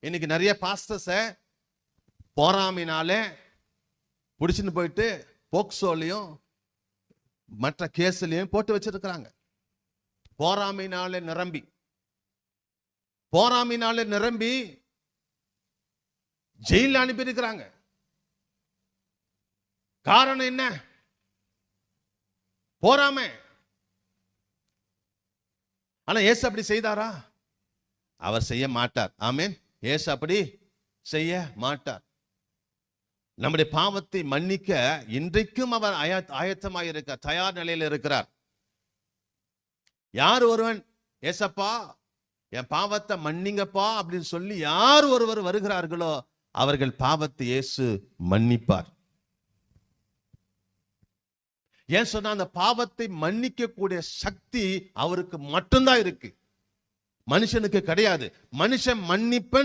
இன்னைக்கு நிறைய பாஸ்டர்ஸை போராமையினாலே பிடிச்சின்னு போயிட்டு போக்சோலையும் மற்ற கேஸ்லையும் போட்டு வச்சிருக்கிறாங்க. போராமையினாலே நிரம்பி ஜெயில அனுப்பி இருக்கிறாங்க. காரணம் என்ன? போராமை. ஆனா இயேசு அப்படி செய்தாரா? அவர் செய்ய மாட்டார். ஆமென். இயேசு அப்படி செய்ய மாட்டார். நம்முடைய பாவத்தை மன்னிக்க இன்றைக்கும் அவர் ஆயத்தமாக இருக்கிறார், தயார் நிலையில் இருக்கிறார். யார் ஒருவன் ஏசப்பா என் பாவத்தை மன்னிங்கப்பா அப்படின்னு சொல்லி யார் ஒருவர் வருகிறார்களோ அவர்கள் பாவத்தை இயேசு மன்னிப்பார். ஏன் சொன்னா அந்த பாவத்தை மன்னிக்க கூடிய சக்தி அவருக்கு மட்டும்தான் இருக்கு, மனுஷனுக்கு கிடையாது. மனுஷன் மன்னிப்பன்